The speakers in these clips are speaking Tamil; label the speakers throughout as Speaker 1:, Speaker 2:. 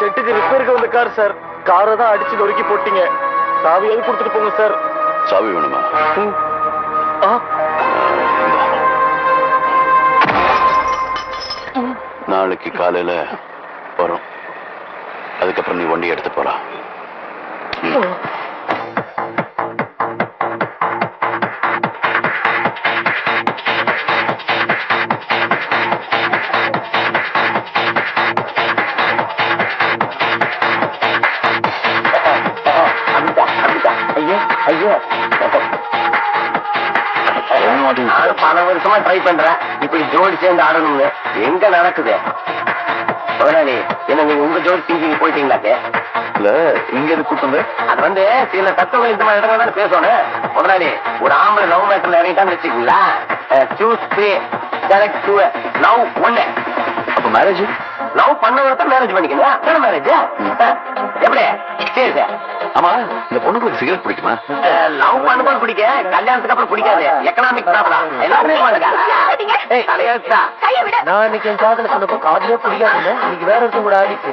Speaker 1: செட்டுக்கு ரிப்பேருக்கு வந்த கார் சார். காரை தான் அடிச்சு நொறுக்கி போட்டீங்க. சாவியாவது கொடுத்துட்டு போங்க சார்.
Speaker 2: சாவி வேணுமா? நாளைக்கு காலையில வரும். அதுக்கப்புறம் நீ வண்டி எடுத்து போலாம்.
Speaker 3: பல வருஷமா ட்ரை பண்றேன் இப்படி ஜோடி சேர்ந்து ஆடணும்னு. எங்க நடக்குது முதலாளி? என்ன நீங்க உங்க ஜோடி திங்கிங் போயிட்டீங்களாக்கு?
Speaker 2: இல்ல இங்க எது கூட்டம்? அது
Speaker 3: வந்து சில தத்துவங்கள் இந்த மாதிரி இடங்கள் தான் பேசணும் முதலாளி. ஒரு ஆம்பளை லவ் மேட்டர்ல இறங்கிட்டான்னு வச்சுக்கீங்களா? Choose three select two love ஒண்ணு.
Speaker 2: அப்ப மேரேஜ்
Speaker 3: லவ் பண்ணவங்க மேரேஜ் பண்ணிக்கீங்களா? மேரேஜ் எப்படி? சரி சார்.
Speaker 2: ஆமா, இந்த பொண்ணுக்கு சிகரெட் பிடிக்குமா?
Speaker 3: லவ் பண்ணும்போது பிடிக்க, கல்யாணத்துக்கு அப்புறம் பிடிக்காது. எக்கனாமிக் ப்ராப்ளம் எல்லாருமே தலையெழுத்தா.
Speaker 1: நான் இன்னைக்கு என் காதல சொன்னப்போ காதலே பிடிக்காதுன்னு இன்னைக்கு வேற ஒருத்தர் கூட ஆடிச்சு.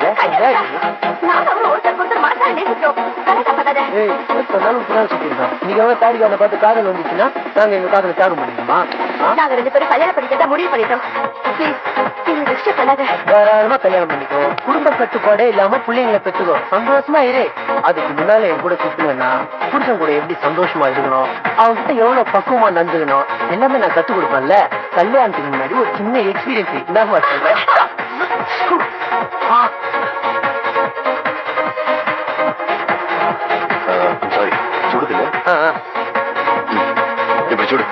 Speaker 1: நீங்க தாடிக்காரனை பார்த்து காதல் வந்துச்சுன்னா நாங்க எங்க காதலை தியாகம் பண்ணிக்கணுமா?
Speaker 4: நாங்க 2 பேரும் கல்யாணம் பண்ணிக்கிறதா முடிவு பண்ணிட்டோம்.
Speaker 1: தாராளமா கல்யாணம் பண்ணிக்கோ. குடும்ப கட்டுப்பாடே இல்லாம பிள்ளைங்களை பெற்றுக்கோ. சந்தோஷமா இரு. அதுக்கு முன்னால என் கூட சுத்துவேன்னா புருஷன் கூட எப்படி சந்தோஷமா இருக்கணும், அவன்கிட்ட எவ்வளவு பக்குவமா நடந்துக்கணும் எல்லாமே நான் கத்துக் கொடுப்பேன்ல. கல்யாணத்துக்கு முன்னாடி ஒரு சின்ன எக்ஸ்பீரியன்ஸ் என்ன சொல்றேன்.
Speaker 2: சாரி, சுடுதில்ல? இப்படி சுடு.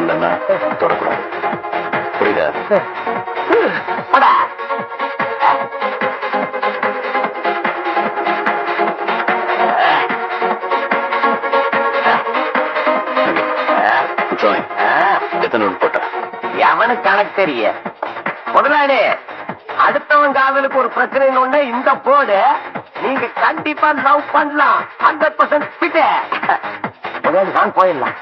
Speaker 2: இல்லைன்னா தொடக்கூடாது. புரியுதா?
Speaker 3: போடா.
Speaker 2: Join. எத்தனை ரவுண்ட் போட்ட?
Speaker 3: எவனுக்கு கணக்கு தெரிய முதலாளி, அடுத்தவன் காதலுக்கு ஒரு பிரச்சனை இந்த போடு நீங்க கண்டிப்பா லவ் பண்ணலாம். 100% ஃபிட். முதலாளி நான் போயிடலாம்.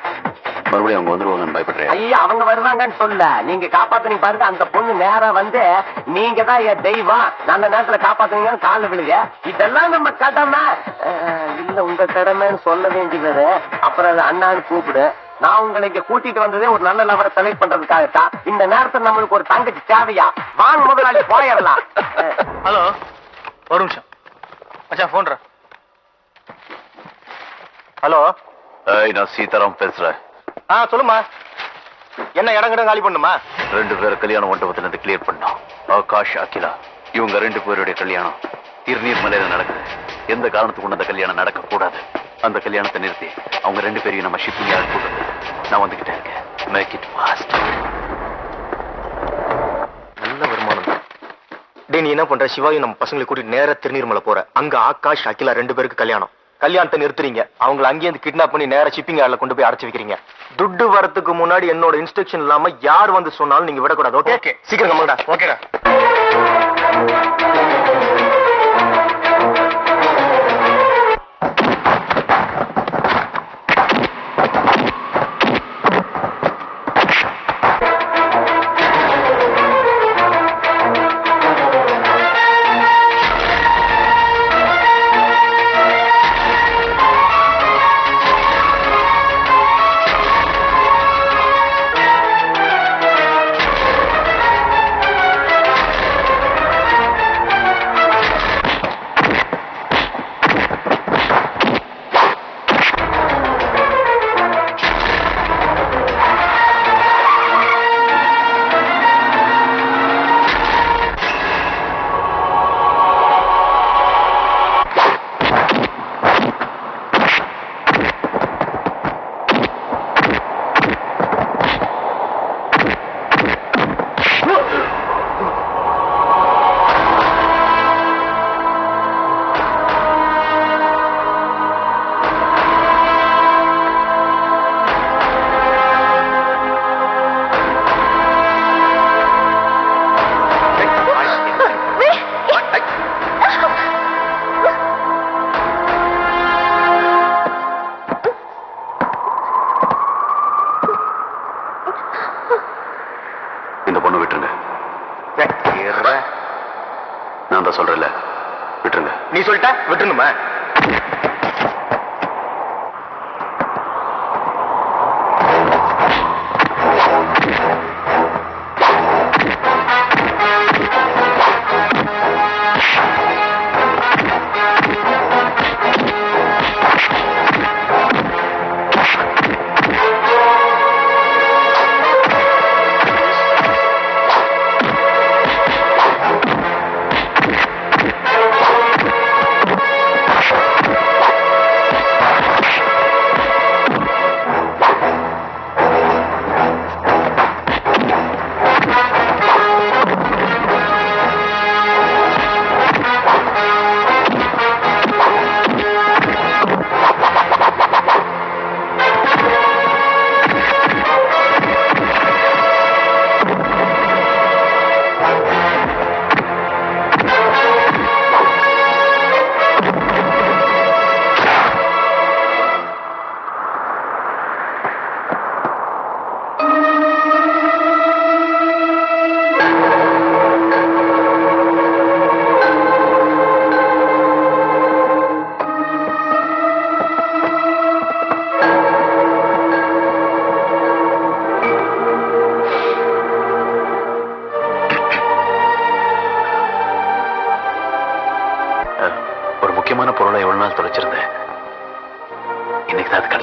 Speaker 2: மறுபடியும் அவங்க வந்துருவாங்கன்னு பயப்படுறேன்.
Speaker 3: ஐயா, அவங்க வருவாங்கன்னு சொல்ல, நீங்க காப்பாத்துனீங்க பாருங்க. அந்த பொண்ணு நேரா வந்து நீங்க தான் என் தெய்வம், நல்ல நேரத்துல காப்பாத்துனீங்கன்னு கால விழுக. இதெல்லாம் நம்ம கடமை. இல்ல உங்க கடமைன்னு சொல்ல வேண்டியது. அப்புறம் அது அண்ணான்னு கூப்பிடு. நான் உங்களை இங்க கூட்டிட்டு வந்ததே ஒரு நல்ல நபரை செலக்ட் பண்றதுக்காகத்தான். இந்த நேரத்துல நம்மளுக்கு ஒரு தங்கச்சி தேவையா? வாங்க முதலாளி, போயிடலாம்.
Speaker 5: ஹலோ, ஒரு நிமிஷம் மச்சான், போன்ற. ஹலோ,
Speaker 2: நான் சீதாராம் பேசுறேன்.
Speaker 5: சொல்லுமா. என்ன இடம் கிடம் காலி பண்ணுமா?
Speaker 2: 2 பேர் கல்யாண மண்டபத்துல இருந்து கிளியர் பண்ணோம். ஆகாஷ், அகிலா, இவங்க 2 பேருடைய கல்யாணம் திருநீர் மலையில நடக்குது. எந்த காரணத்துக்கு அந்த கல்யாணம் நடக்க கூடாது. அந்த கல்யாணத்தை நிறுத்தி அவங்க 2 பேரையும் நம்ம ஷிப்பிங் யார்ட் போட்டு நான் வந்துகிட்டே இருக்கேன். Make it fast.
Speaker 5: நல்ல வருமானம் தான். டே, நீ என்ன பண்ற? சிவாயும் நம்ம பசங்களை கூட்டிட்டு நேரா திருநீர்மலை போற. அங்க ஆகாஷ், அகிலா 2 பேருக்கு கல்யாணம். கல்யாணத்தை நிறுத்துறீங்க. அவங்களை அங்கேயே கிட்னாப் பண்ணி நேரா ஷிப்பிங் யார்ட்ல கொண்டு போய் அடைச்சு வைக்கிறீங்க. துட்டு வரதுக்கு முன்னாடி என்னோட இன்ஸ்ட்ரக்ஷன் இல்லாம யார் வந்து சொன்னாலும் நீங்க விடக்கூடாது. ஓகே? சீக்கிரம் கம்முடா. ஓகேடா.
Speaker 2: இந்த பொண்ணு விட்டுருங்க. நான் தான் சொல்றேன்ல, விட்டுருங்க.
Speaker 5: நீ சொல்லிட்ட விட்டுணுமா?
Speaker 2: முக்கியமான பொருளை எவ்வளவு நாள் தொலைச்சிருந்தேன். இன்னைக்கு தான் அது கிடைச்சது.